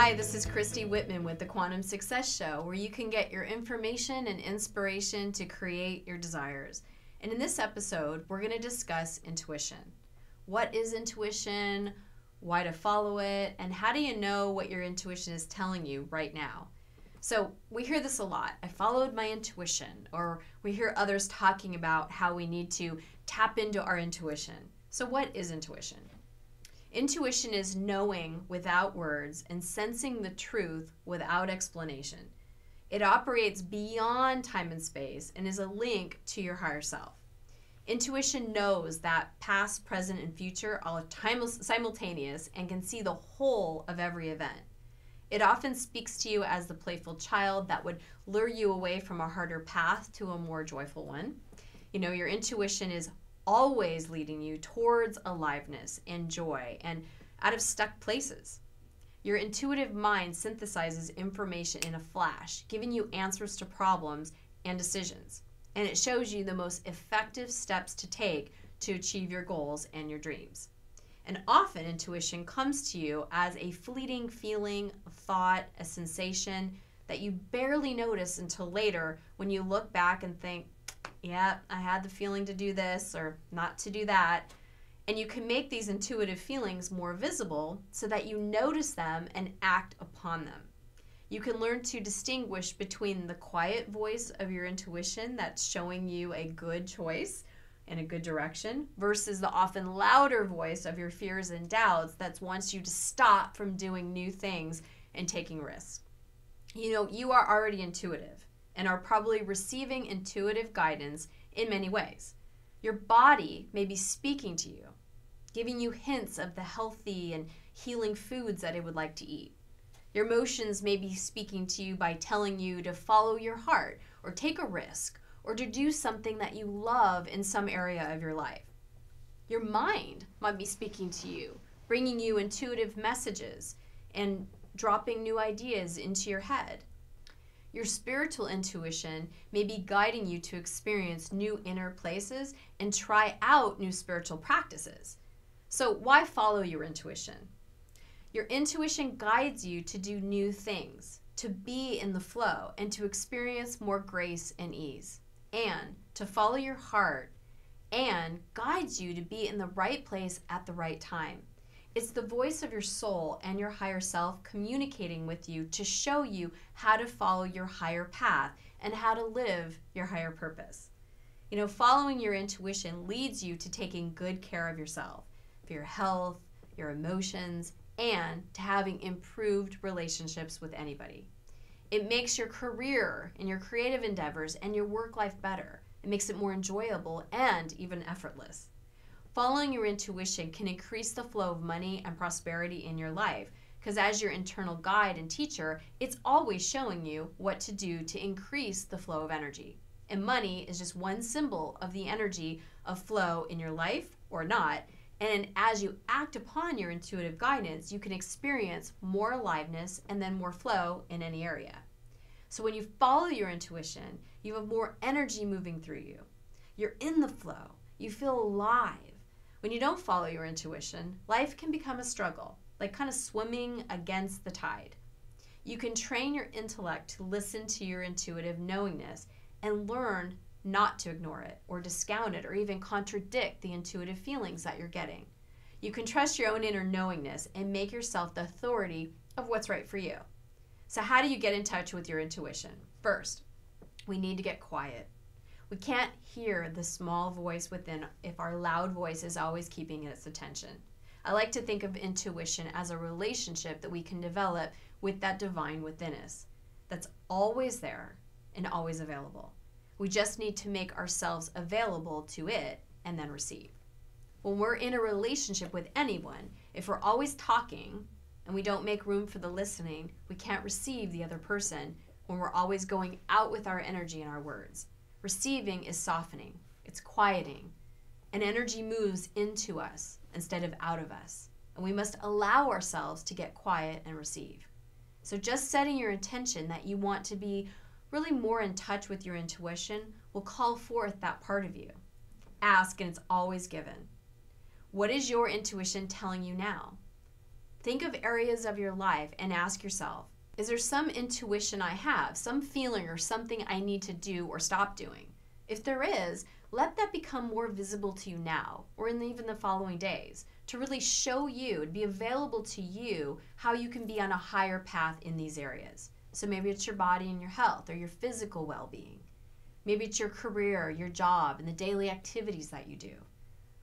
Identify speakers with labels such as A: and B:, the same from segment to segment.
A: Hi, this is Christy Whitman with the Quantum Success Show, where you can get your information and inspiration to create your desires. And in this episode, we're going to discuss intuition. What is intuition? Why to follow it? And how do you know what your intuition is telling you right now? So we hear this a lot. I followed my intuition, or we hear others talking about how we need to tap into our intuition. So what is intuition? Intuition is knowing without words and sensing the truth without explanation. It operates beyond time and space and is a link to your higher self. Intuition knows that past, present, and future are simultaneous and can see the whole of every event. It often speaks to you as the playful child that would lure you away from a harder path to a more joyful one. You know, your intuition is always leading you towards aliveness and joy and out of stuck places. Your intuitive mind synthesizes information in a flash, giving you answers to problems and decisions. And it shows you the most effective steps to take to achieve your goals and your dreams. And often intuition comes to you as a fleeting feeling, a thought, a sensation that you barely notice until later when you look back and think, yeah, I had the feeling to do this or not to do that. And you can make these intuitive feelings more visible so that you notice them and act upon them. You can learn to distinguish between the quiet voice of your intuition that's showing you a good choice in a good direction versus the often louder voice of your fears and doubts that wants you to stop from doing new things and taking risks. You know, you are already intuitive and are probably receiving intuitive guidance in many ways. Your body may be speaking to you, giving you hints of the healthy and healing foods that it would like to eat. Your emotions may be speaking to you by telling you to follow your heart or take a risk or to do something that you love in some area of your life. Your mind might be speaking to you, bringing you intuitive messages and dropping new ideas into your head. Your spiritual intuition may be guiding you to experience new inner places and try out new spiritual practices. So why follow your intuition? Your intuition guides you to do new things, to be in the flow, and to experience more grace and ease, and to follow your heart and guides you to be in the right place at the right time. It's the voice of your soul and your higher self communicating with you to show you how to follow your higher path and how to live your higher purpose. You know, following your intuition leads you to taking good care of yourself, for your health, your emotions, and to having improved relationships with anybody. It makes your career and your creative endeavors and your work life better. It makes it more enjoyable and even effortless. Following your intuition can increase the flow of money and prosperity in your life because as your internal guide and teacher, it's always showing you what to do to increase the flow of energy. And money is just one symbol of the energy of flow in your life or not. And as you act upon your intuitive guidance, you can experience more aliveness and then more flow in any area. So when you follow your intuition, you have more energy moving through you. You're in the flow. You feel alive. When you don't follow your intuition, life can become a struggle, like kind of swimming against the tide. You can train your intellect to listen to your intuitive knowingness and learn not to ignore it or discount it or even contradict the intuitive feelings that you're getting. You can trust your own inner knowingness and make yourself the authority of what's right for you. So how do you get in touch with your intuition? First, we need to get quiet. We can't hear the small voice within if our loud voice is always keeping its attention. I like to think of intuition as a relationship that we can develop with that divine within us that's always there and always available. We just need to make ourselves available to it and then receive. When we're in a relationship with anyone, if we're always talking and we don't make room for the listening, we can't receive the other person when we're always going out with our energy and our words. Receiving is softening, it's quieting, and energy moves into us instead of out of us. And we must allow ourselves to get quiet and receive. So just setting your intention that you want to be really more in touch with your intuition will call forth that part of you. Ask and it's always given. What is your intuition telling you now? Think of areas of your life and ask yourself, is there some intuition I have, some feeling or something I need to do or stop doing? If there is, let that become more visible to you now or in even the following days to really show you and be available to you how you can be on a higher path in these areas. So maybe it's your body and your health or your physical well-being. Maybe it's your career, your job, and the daily activities that you do.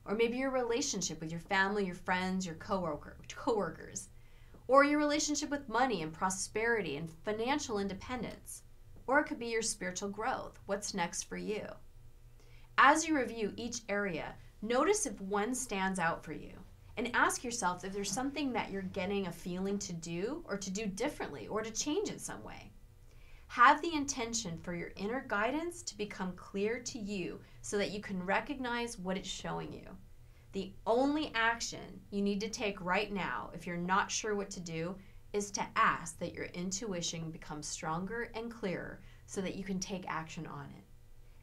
A: Or maybe your relationship with your family, your friends, your coworkers. Or your relationship with money and prosperity and financial independence. Or it could be your spiritual growth. What's next for you? As you review each area, notice if one stands out for you. And ask yourself if there's something that you're getting a feeling to do or to do differently or to change in some way. Have the intention for your inner guidance to become clear to you so that you can recognize what it's showing you. The only action you need to take right now, if you're not sure what to do, is to ask that your intuition becomes stronger and clearer so that you can take action on it.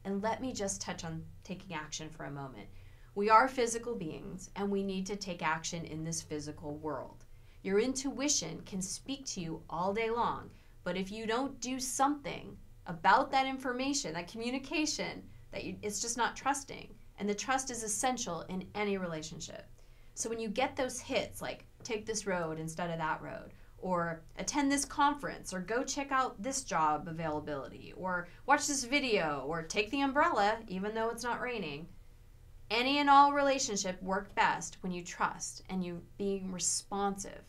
A: And let me just touch on taking action for a moment. We are physical beings and we need to take action in this physical world. Your intuition can speak to you all day long, but if you don't do something about that information, that communication, it's just not trusting. And the trust is essential in any relationship. So when you get those hits, like take this road instead of that road, or attend this conference, or go check out this job availability, or watch this video, or take the umbrella even though it's not raining, any and all relationship work best when you trust and you being responsive.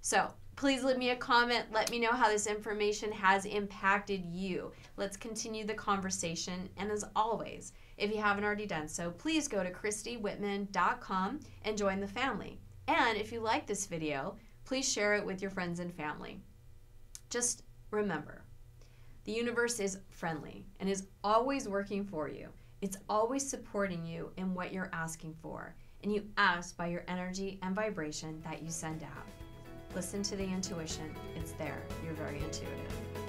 A: So please leave me a comment. Let me know how this information has impacted you. Let's continue the conversation. And as always, if you haven't already done so, please go to ChristyWhitman.com and join the family. And if you like this video, please share it with your friends and family. Just remember, the universe is friendly and is always working for you. It's always supporting you in what you're asking for. And you ask by your energy and vibration that you send out. Listen to the intuition. It's there. You're very intuitive.